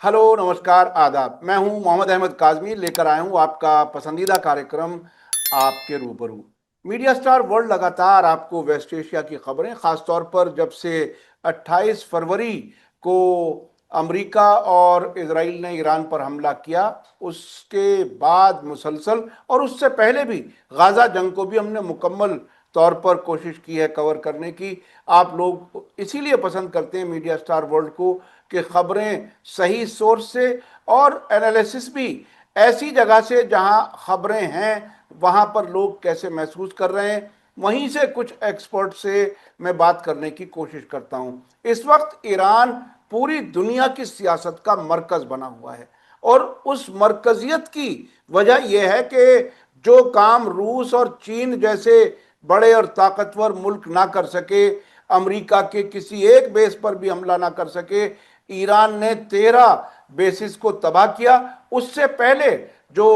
Hello, नमस्कार, आदाब। मैं हूं मोहम्मद अहमद काज़मी, लेकर आया हूं आपका पसंदीदा कार्यक्रम आपके रूबरू। मीडिया स्टार वर्ल्ड लगातार आपको वेस्ट एशिया की खबरें, खासतौर पर जब से 28 फरवरी को अमेरिका और इजराइल ने ईरान पर हमला किया, उसके बाद मुसलसल, और उससे पहले भी गाज़ा जंग को भी हमने मुकम्मल तौर पर कोशिश की है कवर करने की। आप लोग इसीलिए पसंद करते हैं मीडिया स्टार वर्ल्ड को कि खबरें सही सोर्स से और एनालिसिस भी ऐसी जगह से जहां खबरें हैं, वहां पर लोग कैसे महसूस कर रहे हैं, वहीं से कुछ एक्सपर्ट से मैं बात करने की कोशिश करता हूं। इस वक्त ईरान पूरी दुनिया की सियासत का मरकज बना हुआ है, और उस मरकजियत की वजह यह है कि जो काम रूस और चीन जैसे बड़े और ताकतवर मुल्क ना कर सके, अमेरिका के किसी एक बेस पर भी हमला ना कर सके, ईरान ने 13 बेसिस को तबाह किया। उससे पहले जो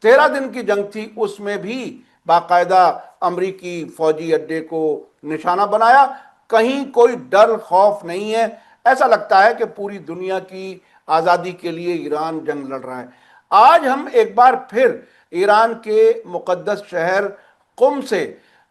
13 दिन की जंग थी, उसमें भी बाकायदा अमरीकी फौजी अड्डे को निशाना बनाया। कहीं कोई डर खौफ नहीं है। ऐसा लगता है कि पूरी दुनिया की आज़ादी के लिए ईरान जंग लड़ रहा है। आज हम एक बार फिर ईरान के मुकद्दस शहर कुम से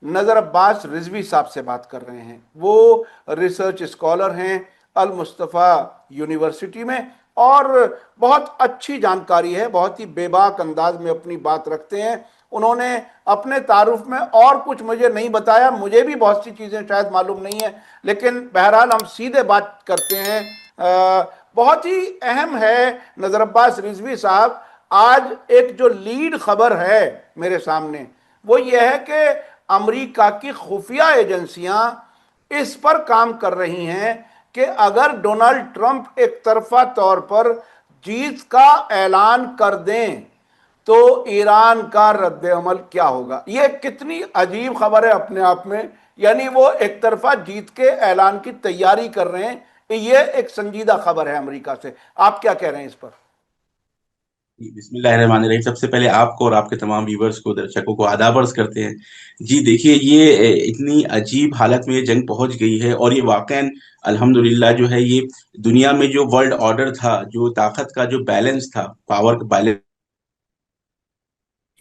नज़र अब्बास रिजवी साहब से बात कर रहे हैं। वो रिसर्च स्कॉलर हैं अल मुस्तफ़ा यूनिवर्सिटी में, और बहुत अच्छी जानकारी है, बहुत ही बेबाक अंदाज में अपनी बात रखते हैं। उन्होंने अपने तारुफ में और कुछ मुझे नहीं बताया, मुझे भी बहुत सी चीज़ें शायद मालूम नहीं है, लेकिन बहरहाल हम सीधे बात करते हैं। बहुत ही अहम है नज़र अब्बास रिजवी साहब, आज एक जो लीड खबर है मेरे सामने, वो ये है कि अमेरिका की खुफिया एजेंसियां इस पर काम कर रही हैं कि अगर डोनाल्ड ट्रंप एक तरफा तौर पर जीत का ऐलान कर दें तो ईरान का रद्द अमल क्या होगा। यह कितनी अजीब खबर है अपने आप में। यानी वो एक तरफा जीत के ऐलान की तैयारी कर रहे हैं। यह एक संजीदा खबर है अमेरिका से। आप क्या कह रहे हैं इस पर? बिस्मिल्लाहिर्रहमानिर्रहीम। सबसे पहले आपको और आपके तमाम व्यूवर्स को, दर्शकों को आदाब अर्ज करते हैं। जी देखिए, ये इतनी अजीब हालत में ये जंग पहुंच गई है, और ये वाकई अल्हम्दुलिल्लाह जो है, ये दुनिया में जो वर्ल्ड ऑर्डर था, जो ताकत का जो बैलेंस था, पावर का बैलेंस,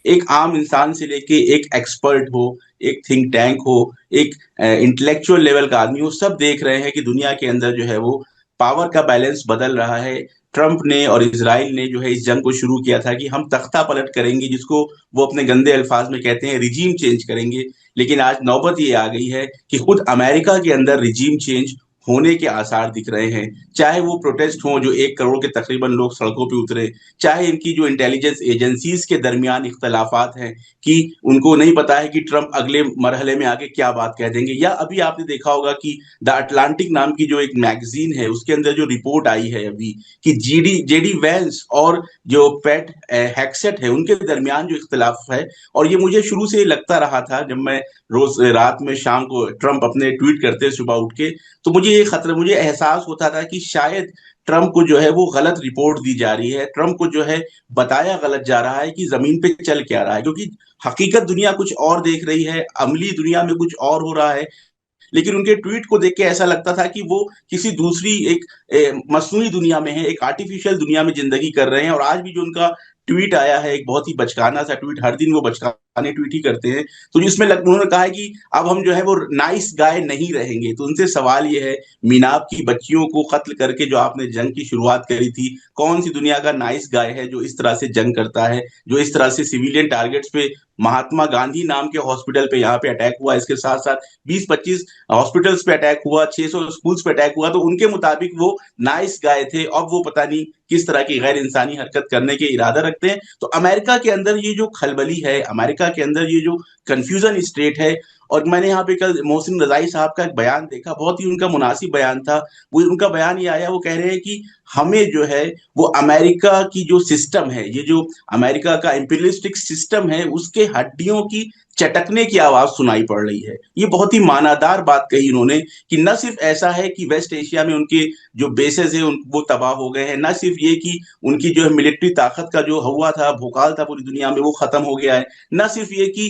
एक आम इंसान से लेके एक एक्सपर्ट हो, एक थिंक टैंक हो, एक इंटेलेक्चुअल लेवल का आदमी हो, सब देख रहे हैं कि दुनिया के अंदर जो है वो पावर का बैलेंस बदल रहा है। ट्रंप ने और इसराइल ने जो है इस जंग को शुरू किया था कि हम तख्ता पलट करेंगे, जिसको वो अपने गंदे अल्फाज में कहते हैं रिजीम चेंज करेंगे। लेकिन आज नौबत ये आ गई है कि खुद अमेरिका के अंदर रिजीम चेंज होने के आसार दिख रहे हैं। चाहे वो प्रोटेस्ट हो, जो 1 करोड़ के तकरीबन लोग सड़कों पे उतरे, चाहे इनकी जो इंटेलिजेंस एजेंसीज के दरमियान इख्तलाफात हैं कि उनको नहीं पता है कि ट्रंप अगले मरहले में आगे क्या बात कह देंगे, या अभी आपने देखा होगा कि द अटलांटिक नाम की जो एक मैगजीन है, उसके अंदर जो रिपोर्ट आई है अभी, कि जेडी वैंस और जो पैट हैक्सेट है, उनके दरमियान जो इख्तलाफ है। और ये मुझे शुरू से लगता रहा था, जब मैं रोज रात में शाम को ट्रंप अपने ट्वीट करते सुबह उठ के, तो मुझे ये खतरा, मुझे एहसास होता था कि शायद ट्रंप को जो है वो गलत रिपोर्ट दी जा रही है, ट्रंप को जो है बताया गलत जा रहा है कि जमीन पे चल क्या रहा है, क्योंकि हकीकत दुनिया कुछ और देख रही है, अमली दुनिया में कुछ और हो रहा है। लेकिन उनके ट्वीट को देख के ऐसा लगता था कि वो किसी दूसरी एक मस्नूई दुनिया में है, एक आर्टिफिशियल दुनिया में जिंदगी कर रहे हैं। और आज भी जो उनका ट्वीट आया है, एक बहुत ही बचकाना सा ट्वीट, हर दिन वो बचकाने ट्वीट ही करते हैं, तो जिसमें उन्होंने कहा है कि अब हम जो है वो नाइस गाय नहीं रहेंगे। तो उनसे सवाल ये है, मीनाब की बच्चियों को कत्ल करके जो आपने जंग की शुरुआत करी थी, कौन सी दुनिया का नाइस गाय है जो इस तरह से जंग करता है, जो इस तरह से सिविलियन टारगेट्स पे, महात्मा गांधी नाम के हॉस्पिटल पे यहाँ पे अटैक हुआ, इसके साथ साथ 20-25 हॉस्पिटल्स पे अटैक हुआ, 600 स्कूल्स पे अटैक हुआ, तो उनके मुताबिक वो नाइस गाय थे। अब वो पता नहीं किस तरह की गैर इंसानी हरकत करने के इरादा रखते हैं। तो अमेरिका के अंदर ये जो खलबली है, अमेरिका के अंदर ये जो कंफ्यूजन स्टेट है। और मैंने यहाँ पे कल मोहसिन रजाई साहब का एक बयान देखा, बहुत ही उनका मुनासिब बयान था। वो उनका बयान ये आया, वो कह रहे हैं कि हमें जो है वो अमेरिका की जो सिस्टम है, ये जो अमेरिका का इंपीरियलिस्टिक सिस्टम है, उसके हड्डियों की चटकने की आवाज सुनाई पड़ रही है। ये बहुत ही मानादार बात कही इन्होंने कि न सिर्फ ऐसा है कि वेस्ट एशिया में उनके जो बेसेस है वो तबाह हो गए हैं, न सिर्फ ये कि उनकी जो है मिलिट्री ताकत का जो हुआ था भूकाल था पूरी दुनिया में वो खत्म हो गया है, न सिर्फ ये कि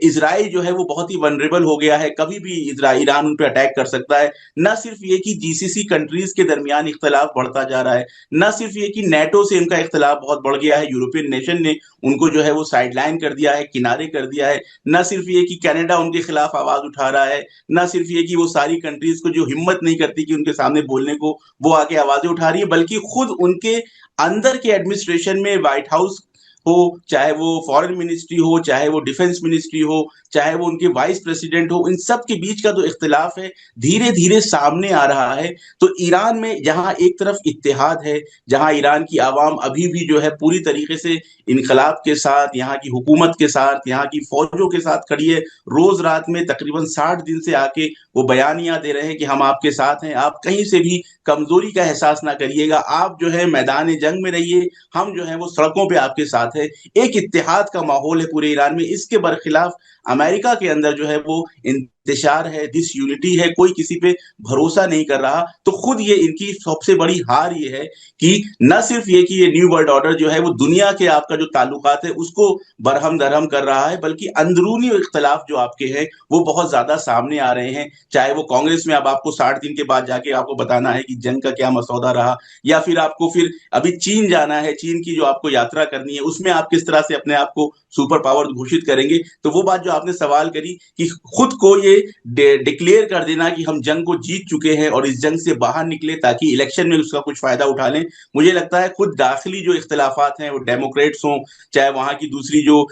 इसराइल जो है वो बहुत ही वनरेबल हो गया है, कभी भी ईरान उन पर अटैक कर सकता है, न सिर्फ ये कि जीसीसी कंट्रीज के दरमियान इख्तलाफ बढ़ता जा रहा है, न सिर्फ ये कि नेटो से इनका इख्तलाफ बहुत बढ़ गया है, यूरोपियन नेशन ने उनको जो है वो साइडलाइन कर दिया है, किनारे कर दिया है, न सिर्फ ये कि कनाडा उनके खिलाफ आवाज उठा रहा है, न सिर्फ ये कि वो सारी कंट्रीज को जो हिम्मत नहीं करती कि उनके सामने बोलने को वो आके आवाजें उठा रही है, बल्कि खुद उनके अंदर के एडमिनिस्ट्रेशन में व्हाइट हाउस हो, चाहे वो फॉरेन मिनिस्ट्री हो, चाहे वो डिफेंस मिनिस्ट्री हो, चाहे वो उनके वाइस प्रेसिडेंट हो, इन सब के बीच का जो इख्तिलाफ है धीरे धीरे सामने आ रहा है। तो ईरान में जहां एक तरफ इत्तेहाद है, जहां ईरान की आवाम अभी भी जो है पूरी तरीके से इनकलाब के साथ, यहाँ की हुकूमत के साथ, यहाँ की फौजों के साथ खड़ी है, रोज रात में तकरीबन 60 दिन से आके वो बयानियां दे रहे हैं कि हम आपके साथ हैं, आप कहीं से भी कमजोरी का एहसास ना करिएगा, आप जो है मैदान जंग में रहिए, हम जो है वो सड़कों पे आपके साथ है। एक इत्तेहाद का माहौल है पूरे ईरान में। इसके बरखिलाफ अमेरिका के अंदर जो है वो इंतशार है, डिसयूनिटी है, कोई किसी पे भरोसा नहीं कर रहा। तो खुद ये इनकी सबसे बड़ी हार ये है कि न सिर्फ ये कि ये न्यू वर्ल्ड ऑर्डर जो है वो दुनिया के आपका जो ताल्लुकात है उसको बरहम दरहम कर रहा है, बल्कि अंदरूनी इख्तलाफ जो आपके हैं वो बहुत ज्यादा सामने आ रहे हैं। चाहे वो कांग्रेस में अब आपको 60 दिन के बाद जाके आपको बताना है कि जंग का क्या मसौदा रहा, या फिर आपको फिर अभी चीन जाना है, चीन की जो आपको यात्रा करनी है उसमें आप किस तरह से अपने आप को सुपर पावर घोषित करेंगे। तो वो बात जो आपने सवाल करी कि खुद को ये डिक्लेयर कर देना कि हम जंग को जीत चुके हैं और इस जंग से बाहर निकले ताकि इलेक्शन में उसका कुछ फायदा उठा लें, मुझे लगता है खुद दाखिली जो इख्तलाफात हैं वो डेमोक्रेट्स हों, चाहे वहां की दूसरी जो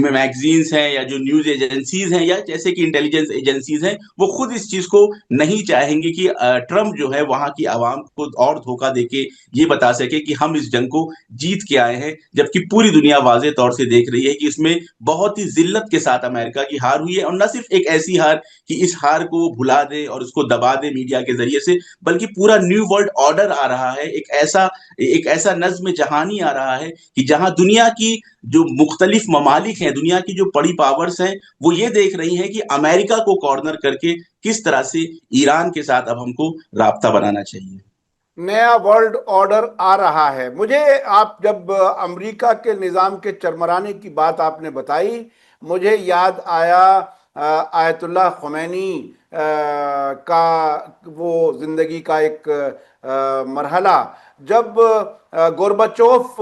मैगजीन्स हैं या जो न्यूज एजेंसीज हैं या जैसे कि इंटेलिजेंस एजेंसीज हैं, वो खुद इस चीज को नहीं चाहेंगे कि ट्रंप जो है वहां की आवाम को और धोखा देके ये बता सके कि हम इस जंग को जीत के आए हैं, जबकि पूरी दुनिया वाजे तौर से देख रही है कि इसमें बहुत ही जिल्लत के साथ अमेरिका की हार हुई है। और न सिर्फ एक ऐसी हार कि इस हार को वो भुला दे और उसको दबा दे मीडिया के जरिए से, बल्कि पूरा न्यू वर्ल्ड ऑर्डर आ रहा है, एक ऐसा नज्म जहानी आ रहा है कि जहां दुनिया की जो मुख्तलिफ ममालिक हैं, दुनिया की जो बड़ी पावर्स हैं, वो ये देख रही हैं कि अमेरिका को कॉर्नर करके किस तरह से ईरान के साथ अब हमको राब्ता बनाना चाहिए। नया वर्ल्ड ऑर्डर आ रहा है। मुझे आप जब अमेरिका के निज़ाम के चरमराने की बात आपने बताई, मुझे याद आया आयतुल्लाह खुमैनी का वो जिंदगी का एक मरहला, जब गोरबाचोव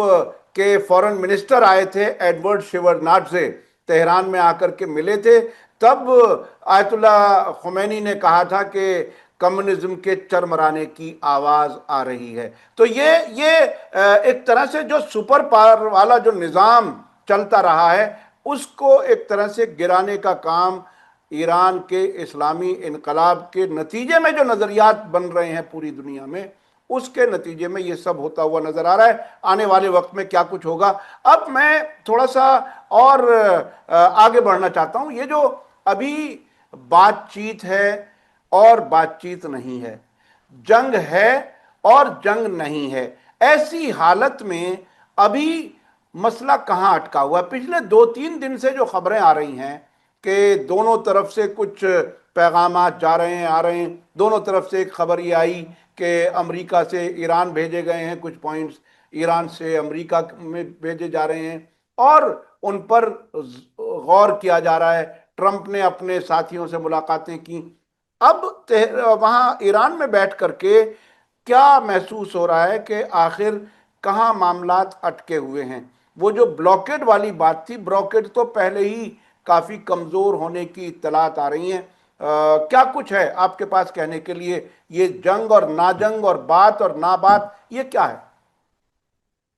के फॉरेन मिनिस्टर आए थे एडवर्ड शेवरनाडजे, तेहरान में आकर के मिले थे, तब आयतुल्लाह खुमैनी ने कहा था कि कम्युनिज्म के चरमराने की आवाज आ रही है। तो ये एक तरह से जो सुपर पावर वाला जो निज़ाम चलता रहा है उसको एक तरह से गिराने का काम ईरान के इस्लामी इनकलाब के नतीजे में जो नज़रियात बन रहे हैं पूरी दुनिया में, उसके नतीजे में ये सब होता हुआ नजर आ रहा है। आने वाले वक्त में क्या कुछ होगा। अब मैं थोड़ा सा और आगे बढ़ना चाहता हूं। ये जो अभी बातचीत है और बातचीत नहीं है, जंग है और जंग नहीं है, ऐसी हालत में अभी मसला कहां अटका हुआ है। पिछले 2-3 दिन से जो खबरें आ रही हैं कि दोनों तरफ से कुछ पैगामात जा रहे हैं आ रहे हैं, दोनों तरफ से एक खबर ये आई कि अमेरिका से ईरान भेजे गए हैं, कुछ पॉइंट्स ईरान से अमेरिका में भेजे जा रहे हैं और उन पर गौर किया जा रहा है। ट्रंप ने अपने साथियों से मुलाकातें की। अब वहां ईरान में बैठ करके क्या महसूस हो रहा है कि आखिर कहाँ मामलात अटके हुए हैं। वो जो ब्लॉकेड वाली बात थी, ब्लॉकेड तो पहले ही काफी कमजोर होने की इत्तलात आ रही हैं। क्या कुछ है आपके पास कहने के लिए। ये जंग और ना जंग और बात और ना बात, ये क्या है।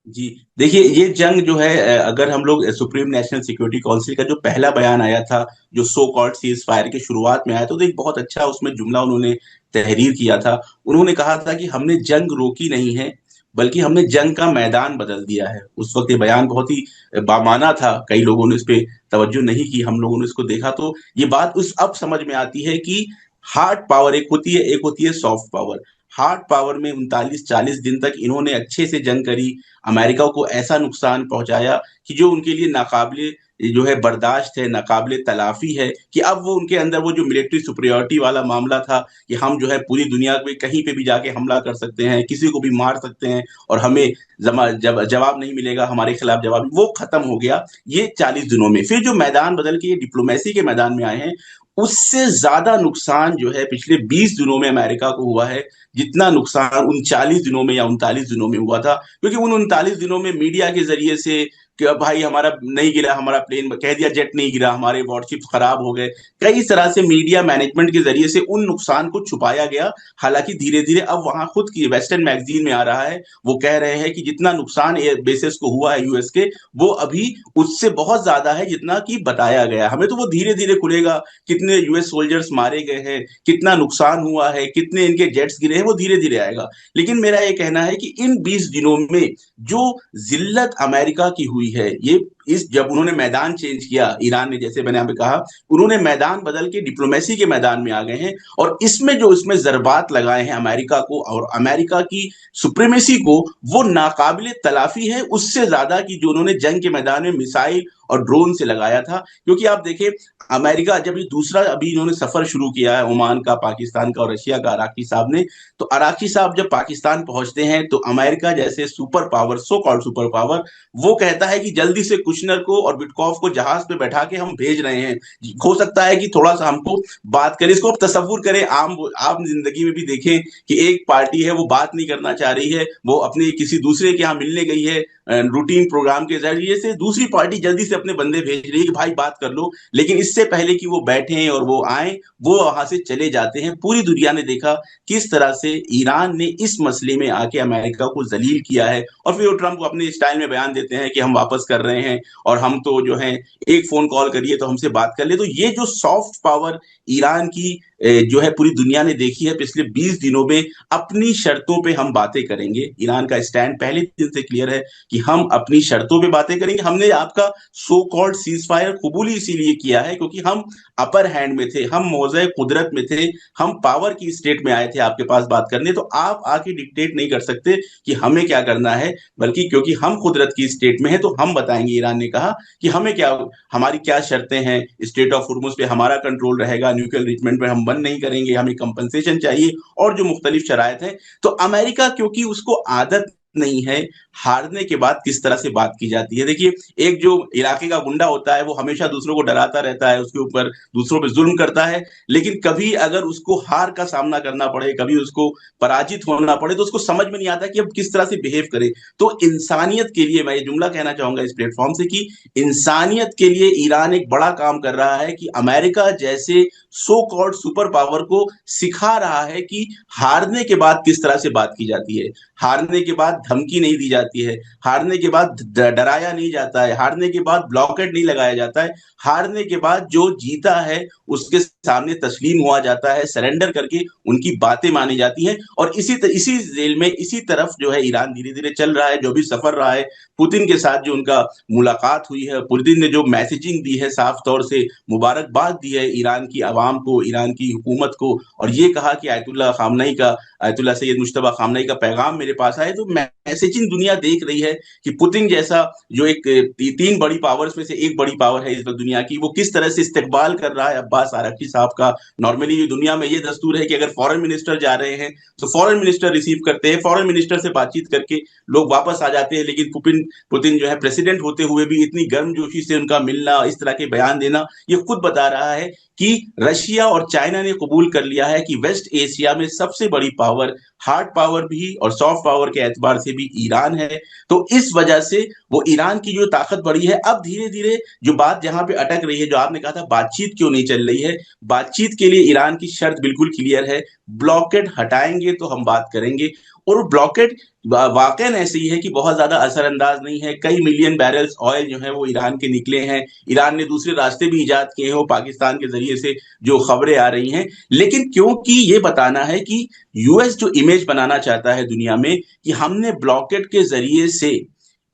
जी, देखिए ये जंग जो है, अगर हम लोग सुप्रीम नेशनल सिक्योरिटी काउंसिल का जो पहला बयान आया था, जो सो कॉल्ड सीज फायर के शुरुआत में आया था, तो एक बहुत अच्छा उसमें जुमला उन्होंने तहरीर किया था। उन्होंने कहा था कि हमने जंग रोकी नहीं है, बल्कि हमने जंग का मैदान बदल दिया है। उस वक्त ये बयान बहुत ही बामाना था, कई लोगों ने इस पे तवज्जो नहीं की, हम लोगों ने इसको देखा तो ये बात उस अब समझ में आती है कि हार्ड पावर एक होती है, एक होती है सॉफ्ट पावर। हार्ड पावर में 39-40 दिन तक इन्होंने अच्छे से जंग करी, अमेरिका को ऐसा नुकसान पहुंचाया कि जो उनके लिए नाकाबिले जो है बर्दाश्त है, नाकाबिले तलाफी है, कि अब वो उनके अंदर वो जो मिलिट्री सुपरियोरिटी वाला मामला था कि हम जो है पूरी दुनिया में कहीं पे भी जाके हमला कर सकते हैं, किसी को भी मार सकते हैं और हमें जवाब नहीं मिलेगा, हमारे खिलाफ जवाब, वो खत्म हो गया ये 40 दिनों में। फिर जो मैदान बदल के ये डिप्लोमेसी के मैदान में आए हैं, उससे ज्यादा नुकसान जो है पिछले 20 दिनों में अमेरिका को हुआ है, जितना नुकसान उन 40 दिनों में या 39 दिनों में हुआ था। क्योंकि उन 39 दिनों में मीडिया के जरिए से कि भाई हमारा नहीं गिरा, हमारा प्लेन कह दिया, जेट नहीं गिरा, हमारे वॉरशिप खराब हो गए, कई तरह से मीडिया मैनेजमेंट के जरिए से उन नुकसान को छुपाया गया। हालांकि धीरे धीरे अब वहां खुद की वेस्टर्न मैगजीन में आ रहा है, वो कह रहे हैं कि जितना नुकसान एयर बेसिस को हुआ है यूएस के, वो अभी उससे बहुत ज्यादा है जितना कि बताया गया। हमें तो वो धीरे धीरे खुलेगा, कितने यूएस सोल्जर्स मारे गए हैं, कितना नुकसान हुआ है, कितने इनके जेट्स गिरे हैं, वो धीरे धीरे आएगा। लेकिन मेरा ये कहना है कि इन 20 दिनों में जो जिल्लत अमेरिका की हुई है, ये इस जब उन्होंने मैदान चेंज किया, ईरान ने, जैसे मैंने अभी कहा, उन्होंने मैदान बदल के डिप्लोमेसी के मैदान में आ गए हैं, और इसमें जो इसमें जरबात लगाए हैं अमेरिका को और अमेरिका की सुप्रीमेसी को, वो नाकाबिले तलाफी है उससे ज्यादा कि जो उन्होंने जंग के मैदान में मिसाइल और ड्रोन से लगाया था। क्योंकि आप देखें, अमेरिका जब ये दूसरा अभी इन्होंने सफर शुरू किया है, ओमान का, पाकिस्तान का और रशिया का, अराकी साहब ने, तो अराकी साहब जब पाकिस्तान पहुंचते हैं तो अमेरिका जैसे super power, so called super power, वो कहता है कि जल्दी से कुशनर को और विटकॉफ को जहाज पे बैठा के हम भेज रहे हैं, हो सकता है कि थोड़ा सा हमको बात करें। इसको आप तस्वुर करें, आम जिंदगी में भी देखें कि एक पार्टी है वो बात नहीं करना चाह रही है, वो अपने किसी दूसरे के यहाँ मिलने गई है, रूटीन प्रोग्राम के जरिए से दूसरी पार्टी जल्दी से अपने बंदे भेज रही है कि भाई बात कर लो, लेकिन इससे पहले कि वो बैठे और वो आए, वो वहां से चले जाते हैं। पूरी दुनिया ने देखा किस तरह से ईरान ने इस मसले में आके अमेरिका को जलील किया है, और फिर वो ट्रंप अपने स्टाइल में बयान देते हैं कि हम वापस कर रहे हैं और हम तो जो है एक फोन कॉल करिए तो हमसे बात कर ले। तो ये जो सॉफ्ट पावर ईरान की जो है पूरी दुनिया ने देखी है पिछले 20 दिनों में, अपनी शर्तों पे हम बातें करेंगे। ईरान का स्टैंड पहले दिन से क्लियर है कि हम अपनी शर्तों पे बातें करेंगे। हमने आपका सो कॉल्ड सीज फायर कबूल इसीलिए किया है क्योंकि हम अपर हैंड में थे, हम मौजे कुदरत में थे, हम पावर की स्टेट में आए थे आपके पास बात करने। तो आप आके डिक्टेट नहीं कर सकते कि हमें क्या करना है, बल्कि क्योंकि हम कुदरत की स्टेट में हैं तो हम बताएंगे। ईरान ने कहा कि हमें क्या, हमारी क्या शर्तें हैं, स्टेट ऑफ हुर्मुज पे हमारा कंट्रोल रहेगा, न्यूक्लियर रिचमेंट पे हम बंद नहीं करेंगे, हमें कंपनसेशन चाहिए, और जो मुख्तलिफ शराइत हैं। तो अमेरिका, क्योंकि उसको आदत नहीं है हारने के बाद किस तरह से बात की जाती है। देखिए, एक जो इलाके का गुंडा होता है वो हमेशा दूसरों को डराता रहता है, उसके ऊपर दूसरों पे जुल्म करता है, लेकिन कभी अगर उसको हार का सामना करना पड़े, कभी उसको पराजित होना पड़े, तो उसको समझ में नहीं आता कि अब किस तरह से बिहेव करे। तो इंसानियत के लिए मैं ये जुमला कहना चाहूंगा इस प्लेटफॉर्म से कि इंसानियत के लिए ईरान एक बड़ा काम कर रहा है कि अमेरिका जैसे सो कॉल्ड सुपर पावर को सिखा रहा है कि हारने के बाद किस तरह से बात की जाती है, हारने के बाद धमकी नहीं दी जाती है, हारने के बाद डराया नहीं जाता है, हारने के बाद ब्लॉकेट नहीं लगाया जाता है, हारने के बाद जो जीता है उसके सामने तस्लीम हुआ जाता है, सरेंडर करके उनकी बातें मानी जाती हैं। और इसी जेल में इसी तरफ जो है ईरान धीरे धीरे चल रहा है। जो भी सफर रहा है पुतिन के साथ, जो उनका मुलाकात हुई है, पुतिन ने जो मैसेजिंग दी है, साफ तौर से मुबारकबाद दी है ईरान की आवाम को, ईरान की हुकूमत को, और ये कहा कि आयतुल्ला सैयद मुश्तबा खामनई का पैगाम मेरे पास आए। तो मैसेजिंग दुनिया देख रही है कि पुतिन जैसा जो एक तीन बड़ी पावर्स में से एक बड़ी पावर है इस वक्त दुनिया की, वो किस तरह से इस्तेकबाल कर रहा है अब्बास आरागची साहब का। नॉर्मली जो दुनिया में ये दस्तूर है कि अगर फॉरेन मिनिस्टर जा रहे हैं तो फॉरेन मिनिस्टर रिसीव करते हैं, फॉरेन मिनिस्टर से बातचीत करके लोग वापस आ जाते हैं। लेकिन पुतिन जो है प्रेसिडेंट होते हुए भी इतनी गर्मजोशी से उनका मिलना, इस तरह के बयान देना, ये खुद बता रहा है कि रशिया और चाइना ने कबूल कर लिया है कि वेस्ट एशिया में सबसे बड़ी पावर, हार्ड पावर भी और सॉफ्ट पावर के एतबार से भी ईरान है। तो इस वजह से वो ईरान की जो ताकत बढ़ी है, अब धीरे धीरे जो बात जहां पे अटक रही है, जो आपने कहा था बातचीत क्यों नहीं चल रही है, बातचीत के लिए ईरान की शर्त बिल्कुल क्लियर है, ब्लॉकेट हटाएंगे तो हम बात करेंगे। और ब्लॉकेट वाकई ऐसी है कि बहुत ज्यादा असरअंदाज नहीं है। कई मिलियन बैरल्स ऑयल जो है वो ईरान के निकले हैं। ईरान ने दूसरे रास्ते भी इजाद किए हैं, वो पाकिस्तान के जरिए से जो खबरें आ रही हैं। लेकिन क्योंकि ये बताना है कि यूएस जो इमेज बनाना चाहता है दुनिया में कि हमने ब्लॉकेट के जरिए से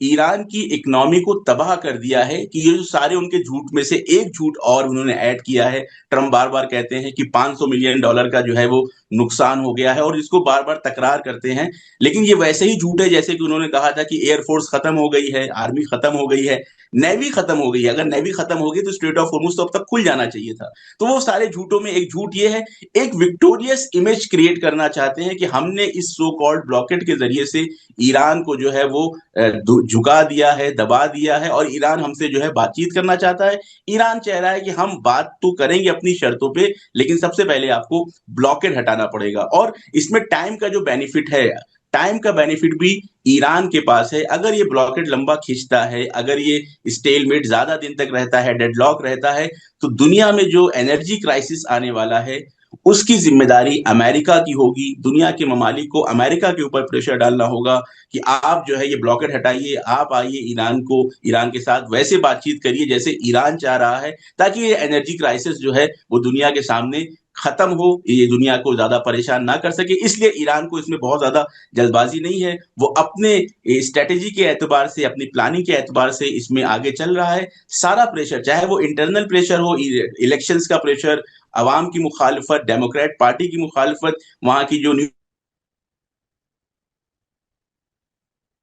ईरान की इकोनॉमी को तबाह कर दिया है कि ये जो सारे उनके झूठ में से एक झूठ और उन्होंने ऐड किया है। ट्रम्प बार बार कहते हैं कि $500 मिलियन का जो है वो नुकसान हो गया है और इसको बार बार तकरार करते हैं, लेकिन ये वैसे ही झूठ है जैसे कि उन्होंने कहा था कि एयरफोर्स खत्म हो गई है, आर्मी खत्म हो गई है, नेवी खत्म हो गई है। अगर नेवी खत्म हो गई तो स्ट्रेट ऑफ होर्मुज तो अब तक खुल जाना चाहिए था। तो वो सारे झूठों में एक झूठ ये है, एक विक्टोरियस इमेज क्रिएट करना चाहते हैं कि हमने इस सो कॉल्ड ब्लॉकेट के जरिए से ईरान को जो है वो झुका दिया है, दबा दिया है, और ईरान हमसे जो है बातचीत करना चाहता है। ईरान चाह रहा है कि हम बात तो करेंगे अपनी शर्तों पे, लेकिन सबसे पहले आपको ब्लॉकेट हटाना पड़ेगा। और इसमें टाइम का जो बेनिफिट है, टाइम का बेनिफिट भी ईरान के पास है। अगर ये ब्लॉकेट लंबा खिंचता है, अगर ये स्टेलमेट ज्यादा दिन तक रहता है, डेडलॉक रहता है, तो दुनिया में जो एनर्जी क्राइसिस आने वाला है उसकी जिम्मेदारी अमेरिका की होगी। दुनिया के ममालिक को अमेरिका के ऊपर प्रेशर डालना होगा कि आप जो है ये ब्लॉकेट हटाइए, आप आइए ईरान के साथ वैसे बातचीत करिए जैसे ईरान चाह रहा है, ताकि ये एनर्जी क्राइसिस जो है वो दुनिया के सामने खत्म हो, ये दुनिया को ज्यादा परेशान ना कर सके। इसलिए ईरान को इसमें बहुत ज्यादा जल्दबाजी नहीं है, वो अपने स्ट्रेटेजी के एतबार से, अपनी प्लानिंग के एतबार से इसमें आगे चल रहा है। सारा प्रेशर, चाहे वो इंटरनल प्रेशर हो, इलेक्शंस का प्रेशर, अवाम की मुखालफत, डेमोक्रेट पार्टी की मुखालफत, वहां की जो न्यूज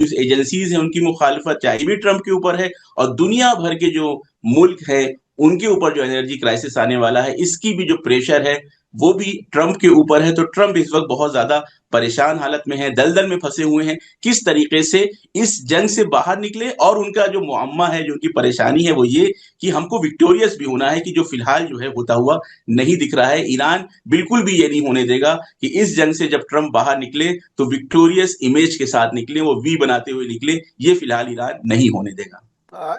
एजेंसीज हैं उनकी मुखालफत, चाहे भी ट्रंप के ऊपर है, और दुनिया भर के जो मुल्क है उनके ऊपर जो एनर्जी क्राइसिस आने वाला है इसकी भी जो प्रेशर है वो भी ट्रंप के ऊपर है। तो ट्रंप इस वक्त बहुत ज्यादा परेशान हालत में है, दलदल में फंसे हुए हैं, किस तरीके से इस जंग से बाहर निकले। और उनका जो मुअम्मा है, जो उनकी परेशानी है, वो ये कि हमको विक्टोरियस भी होना है, कि जो फिलहाल जो है होता हुआ नहीं दिख रहा है। ईरान बिल्कुल भी ये नहीं होने देगा कि इस जंग से जब ट्रंप बाहर निकले तो विक्टोरियस इमेज के साथ निकले, वो वी बनाते हुए निकले। ये फिलहाल ईरान नहीं होने देगा।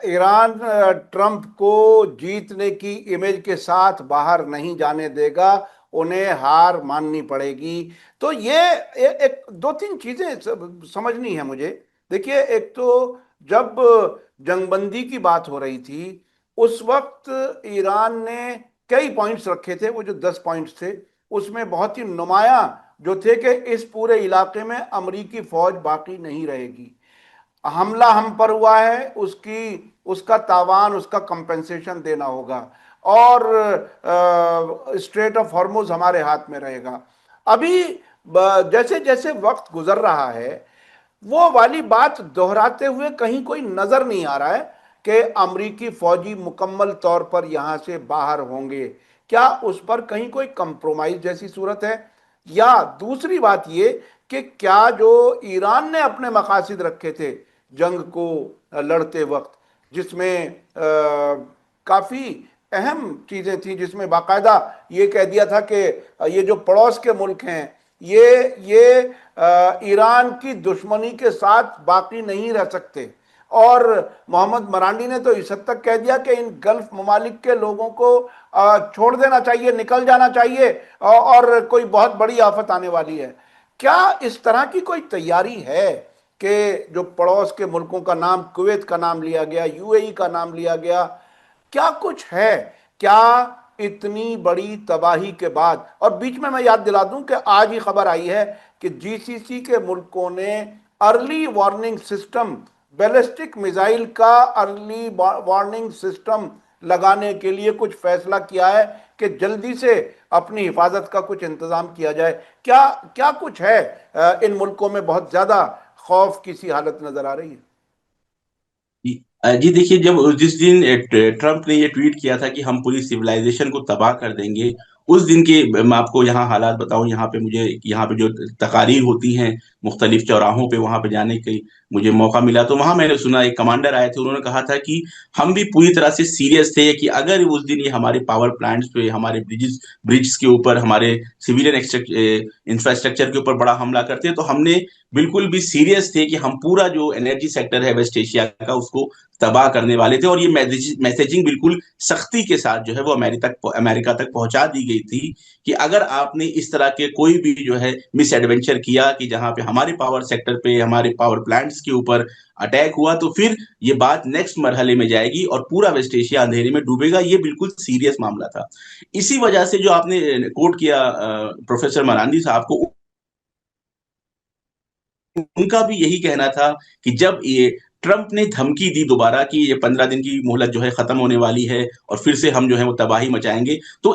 ईरान ट्रंप को जीतने की इमेज के साथ बाहर नहीं जाने देगा, उन्हें हार माननी पड़ेगी। तो ये एक दो तीन चीजें समझनी है मुझे। देखिए, एक तो जब जंगबंदी की बात हो रही थी उस वक्त ईरान ने कई पॉइंट्स रखे थे। वो जो 10 पॉइंट्स थे उसमें बहुत ही नुमाया जो थे कि इस पूरे इलाके में अमरीकी फौज बाकी नहीं रहेगी, हमला हम पर हुआ है उसकी उसका तावान, उसका कंपेंसेशन देना होगा, और स्ट्रेट ऑफ हॉर्मुज हमारे हाथ में रहेगा। अभी जैसे जैसे वक्त गुजर रहा है वो वाली बात दोहराते हुए कहीं कोई नजर नहीं आ रहा है कि अमरीकी फौजी मुकम्मल तौर पर यहां से बाहर होंगे। क्या उस पर कहीं कोई कंप्रोमाइज जैसी सूरत है? या दूसरी बात ये कि क्या जो ईरान ने अपने मकासद रखे थे जंग को लड़ते वक्त, जिसमें काफी अहम चीजें थी, जिसमें बाकायदा ये कह दिया था कि ये जो पड़ोस के मुल्क हैं ये ईरान की दुश्मनी के साथ बाकी नहीं रह सकते, और मोहम्मद मरांडी ने तो इस हद तक कह दिया कि इन गल्फ ममालिक के लोगों को छोड़ देना चाहिए, निकल जाना चाहिए, और कोई बहुत बड़ी आफत आने वाली है। क्या इस तरह की कोई तैयारी है कि जो पड़ोस के मुल्कों का नाम, कुवैत का नाम लिया गया, यूएई का नाम लिया गया, क्या कुछ है? क्या इतनी बड़ी तबाही के बाद, और बीच में मैं याद दिला दूं कि आज ही खबर आई है कि जीसीसी के मुल्कों ने early warning system, ballistic missile का अर्ली वार्निंग सिस्टम लगाने के लिए कुछ फैसला किया है कि जल्दी से अपनी हिफाजत का कुछ इंतजाम किया जाए। क्या क्या कुछ है? इन मुल्कों में बहुत ज्यादा खौफ की सी हालत नजर आ रही है। जी देखिए, जब जिस दिन ट्रम्प ने ये ट्वीट किया था कि हम पूरी सिविलाइजेशन को तबाह कर देंगे, उस दिन के मैं आपको यहाँ हालात बताऊं। यहाँ पे जो तकारीर होती हैं मुख्तलिफ चौराहों पे, वहां पे जाने की मुझे मौका मिला, तो वहां मैंने सुना एक कमांडर आए थे, उन्होंने कहा था कि हम भी पूरी तरह से सीरियस थे कि अगर उस दिन ये हमारे पावर प्लांट्स पे, हमारे ब्रिज के ऊपर, हमारे सिविलियन इंफ्रास्ट्रक्चर के ऊपर बड़ा हमला करते, तो हमने बिल्कुल भी सीरियस थे कि हम पूरा जो एनर्जी सेक्टर है वेस्ट एशिया का उसको तबाह करने वाले थे। और ये मैसेजिंग बिल्कुल सख्ती के साथ जो है वो अमेरिका तक पहुंचा दी गई थी कि अगर आपने इस तरह के कोई भी जो है मिस एडवेंचर किया कि जहां पे हमारे पावर सेक्टर पे, हमारे पावर प्लांट्स के ऊपर अटैक हुआ, तो फिर ये बात नेक्स्ट मरहले में जाएगी और पूरा वेस्ट एशिया अंधेरे में डूबेगा। ये बिल्कुल सीरियस मामला था। इसी वजह से जो आपने कोट किया प्रोफेसर मरांडी साहब को, उनका भी यही कहना था कि जब ये ट्रंप ने धमकी दी दोबारा कि ये 15 दिन की मोहलत जो है खत्म होने वाली है और फिर से हम जो है वो तबाही मचाएंगे। तो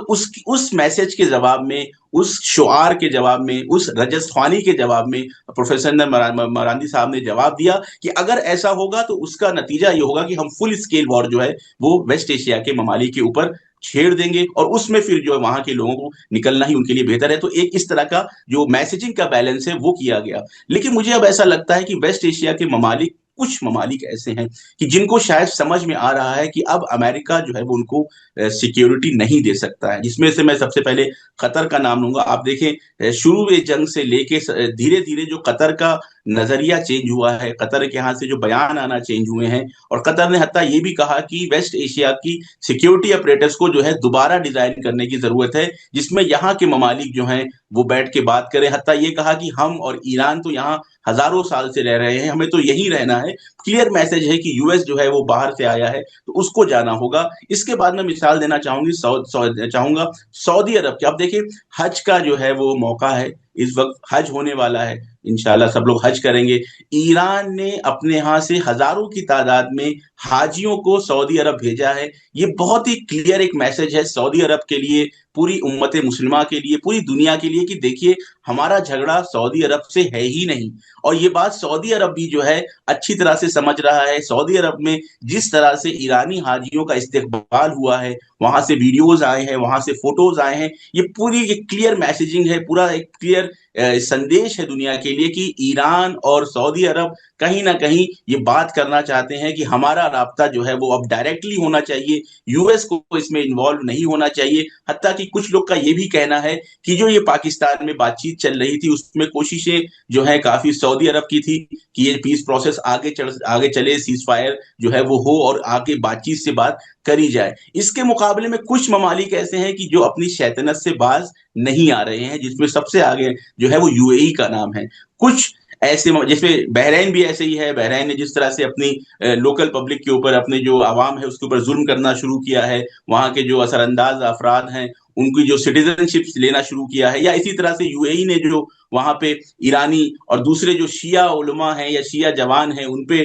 उस मैसेज के जवाब में, उस शुआर के जवाब में, उस रजस्वानी के जवाब में प्रोफेसर मरांदी साहब ने जवाब दिया कि अगर ऐसा होगा तो उसका नतीजा ये होगा कि हम फुल स्केल वॉर जो है वो वेस्ट एशिया के ममालिक के ऊपर छेड़ देंगे और उसमें फिर जो है वहां के लोगों को निकलना ही उनके लिए बेहतर है। तो एक इस तरह का जो मैसेजिंग का बैलेंस है वो किया गया। लेकिन मुझे अब ऐसा लगता है कि वेस्ट एशिया के ममालिक, कुछ ममालिक ऐसे हैं कि जिनको शायद समझ में आ रहा है कि अब अमेरिका जो है वो उनको सिक्योरिटी नहीं दे सकता है, जिसमें से मैं सबसे पहले कतर का नाम लूंगा। आप देखें शुरू में जंग से लेके धीरे धीरे जो कतर का नजरिया चेंज हुआ है, कतर के यहाँ से जो बयान आना चेंज हुए हैं, और कतर ने हत्ता ये भी कहा कि वेस्ट एशिया की सिक्योरिटी अपरेटर्स को जो है दोबारा डिजाइन करने की जरूरत है, जिसमें यहाँ के ममालिक जो हैं वो बैठ के बात करें। हत्ता ये कहा कि हम और ईरान तो यहाँ हजारों साल से रह रहे हैं, हमें तो यही रहना है। क्लियर मैसेज है कि यूएस जो है वो बाहर से आया है तो उसको जाना होगा। इसके बाद मैं मिसाल देना चाहूंगा सऊदी अरब की। आप देखिए हज का जो है वो मौका है, इस वक्त हज होने वाला है, इंशाल्लाह सब लोग हज करेंगे। ईरान ने अपने यहां से हजारों की तादाद में हाजियों को सऊदी अरब भेजा है। ये बहुत ही क्लियर एक मैसेज है सऊदी अरब के लिए, पूरी उम्मत मुस्लिमा के लिए, पूरी दुनिया के लिए कि देखिए हमारा झगड़ा सऊदी अरब से है ही नहीं। और ये बात सऊदी अरब भी जो है अच्छी तरह से समझ रहा है। सऊदी अरब में जिस तरह से ईरानी हाजियों का इस्तेकबाल हुआ है, वहां से वीडियोज आए हैं, वहां से फोटोज आए हैं, ये पूरी एक क्लियर मैसेजिंग है, पूरा एक क्लियर संदेश है दुनिया के लिए कि ईरान और सऊदी अरब कहीं ना कहीं ये बात करना चाहते हैं कि हमारा राब्ता जो है वो अब डायरेक्टली होना चाहिए, यूएस को इसमें इन्वॉल्व नहीं होना चाहिए। हत्ता कि कुछ लोग का ये भी कहना है कि जो ये पाकिस्तान में बातचीत चल रही थी उसमें कोशिशें जो है काफी सऊदी अरब की थी कि ये पीस प्रोसेस आगे चले, सीज फायर जो है वो हो और आगे बातचीत से बात करी जाए। इसके मुकाबले में कुछ ममालिक ऐसे हैं कि जो अपनी शैतानत से बाज नहीं आ रहे हैं, जिसमें सबसे आगे जो है वो यूएई का नाम है। कुछ ऐसे जिसमें बहरीन भी ऐसे ही है। बहरीन ने जिस तरह से अपनी लोकल पब्लिक के ऊपर, अपने जो आवाम है उसके ऊपर जुल्म करना शुरू किया है, वहां के जो असरअंदाज अफराद हैं उनकी जो सिटीजनशिप लेना शुरू किया है, या इसी तरह से यूएई ने जो वहां पे ईरानी और दूसरे जो शिया उलमा हैं या शिया जवान हैं उन पे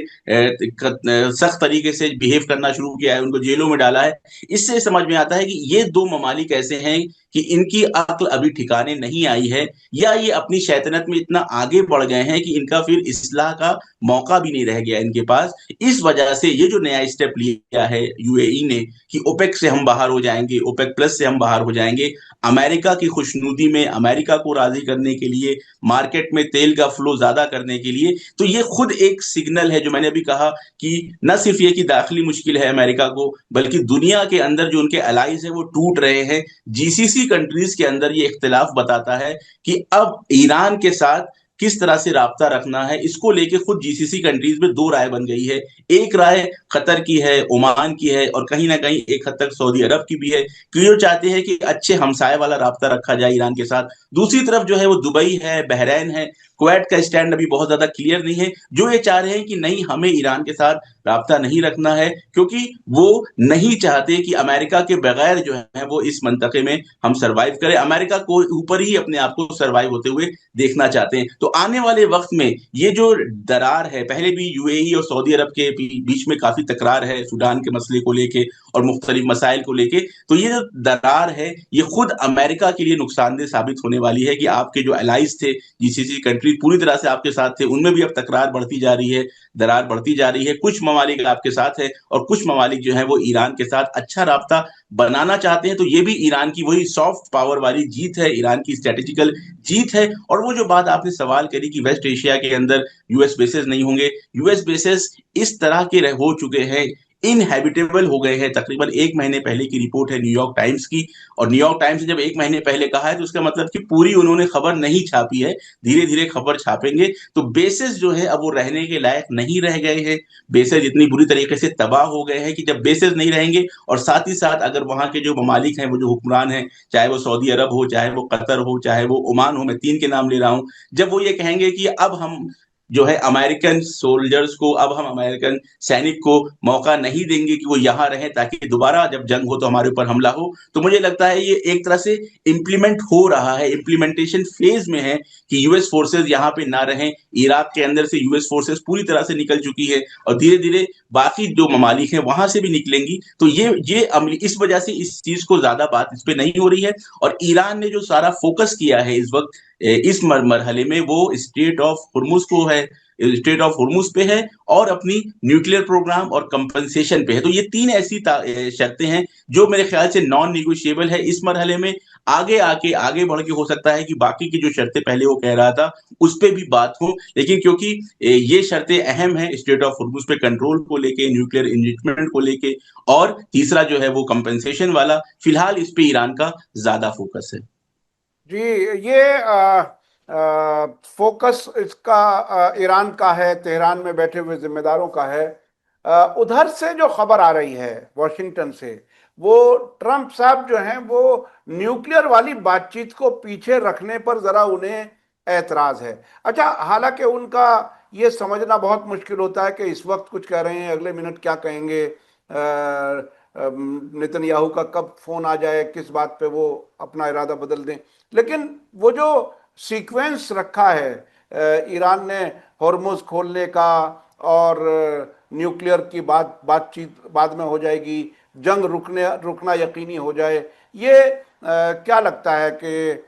सख्त तरीके से बिहेव करना शुरू किया है, उनको जेलों में डाला है। इससे समझ में आता है कि ये दो ममालिक ऐसे हैं कि इनकी अक्ल अभी ठिकाने नहीं आई है, या ये अपनी शैतानत में इतना आगे बढ़ गए हैं कि इनका फिर इस्लाह का मौका भी नहीं रह गया इनके पास। इस वजह से ये जो नया स्टेप लिया है यूएई ने कि ओपेक से हम बाहर हो जाएंगे, ओपेक प्लस से हम बाहर हो जाएंगे, अमेरिका की खुशनुदी में, अमेरिका को राजी करने के लिए, मार्केट में तेल का फ्लो ज्यादा करने के लिए, तो ये खुद एक सिग्नल है जो मैंने अभी कहा कि न सिर्फ ये कि दाखिली मुश्किल है अमेरिका को, बल्कि दुनिया के अंदर जो उनके अलाइज है वो टूट रहे हैं। जीसीसी कंट्रीज के अंदर ये इख्तिलाफ बताता है कि अब ईरान के साथ किस तरह से राब्ता रखना है, इसको लेके खुद जीसीसी कंट्रीज में दो राय बन गई है। एक राय कतर की है, ओमान की है, और कहीं ना कहीं एक हद तक सऊदी अरब की भी है कि जो चाहते हैं कि अच्छे हमसाए वाला राब्ता रखा जाए ईरान के साथ। दूसरी तरफ जो है वो दुबई है, बहरीन है, कुवैत का स्टैंड अभी बहुत ज्यादा क्लियर नहीं है, जो ये चाह रहे हैं कि नहीं, हमें ईरान के साथ राब्ता नहीं रखना है, क्योंकि वो नहीं चाहते कि अमेरिका के बगैर जो है वो इस मंतके में हम सरवाइव करें, अमेरिका को ऊपर ही अपने आप को सरवाइव होते हुए देखना चाहते हैं। तो आने वाले वक्त में ये जो दरार है, पहले भी यूएई और सऊदी अरब के बीच में काफी तकरार है सूडान के मसले को लेके और मुख्तलिफ मसाइल को लेके, तो ये जो दरार है ये खुद अमेरिका के लिए नुकसानदेह साबित होने वाली है कि आपके जो अलाइज थे, जीसीसी कंट्री पूरी तरह से आपके साथ थे, उनमें भी अब तकरार बढ़ती जा रही है, दरार बढ़ती जा रही है। कुछ ममालिक आपके साथ है और कुछ ममालिक जो है वो ईरान के साथ अच्छा राब्ता बनाना चाहते हैं। तो ये भी ईरान की वही सॉफ्ट पावर वाली जीत है, ईरान की स्ट्रेटेजिकल जीत है। और वो जो बात आपने सवाल करी कि वेस्ट एशिया के अंदर यूएस बेसेस नहीं होंगे, यूएस बेसेस इस तरह के हो चुके हैं, इनहेबिटेबल हो गए हैं। तकरीबन 1 महीने पहले की रिपोर्ट है न्यूयॉर्क टाइम्स की, और न्यूयॉर्क टाइम्स ने जब 1 महीने पहले कहा है तो उसका मतलब कि पूरी उन्होंने खबर नहीं छापी है, धीरे धीरे खबर छापेंगे। तो बेसिस जो है अब वो रहने के लायक नहीं रह गए हैं, बेसिस इतनी बुरी तरीके से तबाह हो गए हैं कि जब बेसिस नहीं रहेंगे, और साथ ही साथ अगर वहां के जो ममालिक हैं, वो जो हुक्मरान हैं, चाहे वो सऊदी अरब हो, चाहे वो कतर हो, चाहे वो ओमान हो, मैं तीन के नाम ले रहा हूं, जब वो ये कहेंगे कि अब हम जो है अमेरिकन सोल्जर्स को, अब हम अमेरिकन सैनिक को मौका नहीं देंगे कि वो यहाँ रहें ताकि दोबारा जब जंग हो तो हमारे ऊपर हमला हो। तो मुझे लगता है ये एक तरह से इम्प्लीमेंट हो रहा है, इम्प्लीमेंटेशन फेज में है कि यूएस फोर्सेज यहाँ पे ना रहें। इराक के अंदर से यूएस फोर्सेज पूरी तरह से निकल चुकी है और धीरे धीरे बाकी जो ममालिक हैं वहां से भी निकलेंगी। तो ये अमली इस वजह से इस चीज को ज्यादा बात इस पे नहीं हो रही है। और ईरान ने जो सारा फोकस किया है इस वक्त इस मरहले में, वो स्टेट ऑफ हुर्मुज को है, स्टेट ऑफ हुर्मुज पे है और अपनी न्यूक्लियर प्रोग्राम और कंपनसेशन पे है। तो ये तीन ऐसी शर्तें हैं जो मेरे ख्याल से नॉन निगोशिएबल है इस मरहले में। आगे बढ़ के हो सकता है कि बाकी की जो शर्तें पहले वो कह रहा था उस पे भी बात हो, लेकिन क्योंकि ये शर्तें अहम है स्टेट ऑफ हुर्मुज पे कंट्रोल को लेके, न्यूक्लियर इंरिचमेंट को लेके, और तीसरा जो है वो कंपनसेशन वाला, फिलहाल इस पे ईरान का ज्यादा फोकस है। जी, ये फोकस इसका ईरान का है, तेहरान में बैठे हुए जिम्मेदारों का है। उधर से जो खबर आ रही है वॉशिंगटन से, वो ट्रंप साहब जो हैं वो न्यूक्लियर वाली बातचीत को पीछे रखने पर जरा उन्हें ऐतराज है। अच्छा, हालांकि उनका ये समझना बहुत मुश्किल होता है कि इस वक्त कुछ कह रहे हैं, अगले मिनट क्या कहेंगे। नेतन्याहू का कब फोन आ जाए, किस बात पे वो अपना इरादा बदल दें। लेकिन वो जो सीक्वेंस रखा है ईरान ने, हॉर्मुज खोलने का, और न्यूक्लियर की बातचीत बाद में हो जाएगी, जंग रुकना यकीनी हो जाए, ये क्या लगता है कि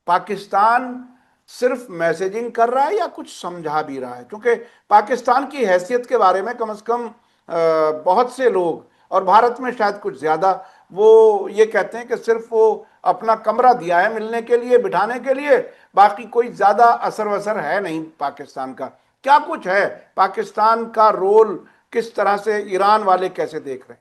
पाकिस्तान सिर्फ मैसेजिंग कर रहा है या कुछ समझा भी रहा है? क्योंकि पाकिस्तान की हैसियत के बारे में कम से कम बहुत से लोग, और भारत में शायद कुछ ज्यादा, वो ये कहते हैं कि सिर्फ वो अपना कमरा दिया है मिलने के लिए, बिठाने के लिए, बाकी कोई ज्यादा असर वसर है नहीं पाकिस्तान का। क्या कुछ है पाकिस्तान का रोल? किस तरह से ईरान वाले कैसे देख रहे हैं?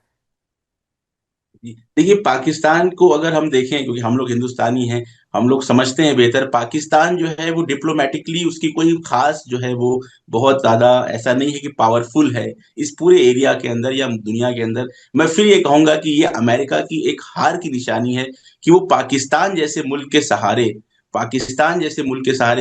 देखिए, पाकिस्तान को अगर हम देखें, क्योंकि हम लोग हिंदुस्तानी हैं, हम लोग समझते हैं बेहतर, पाकिस्तान जो है वो डिप्लोमेटिकली उसकी कोई खास जो है वो बहुत ज्यादा ऐसा नहीं है कि पावरफुल है इस पूरे एरिया के अंदर या दुनिया के अंदर। मैं फिर ये कहूंगा कि ये अमेरिका की एक हार की निशानी है कि वो पाकिस्तान जैसे मुल्क के सहारे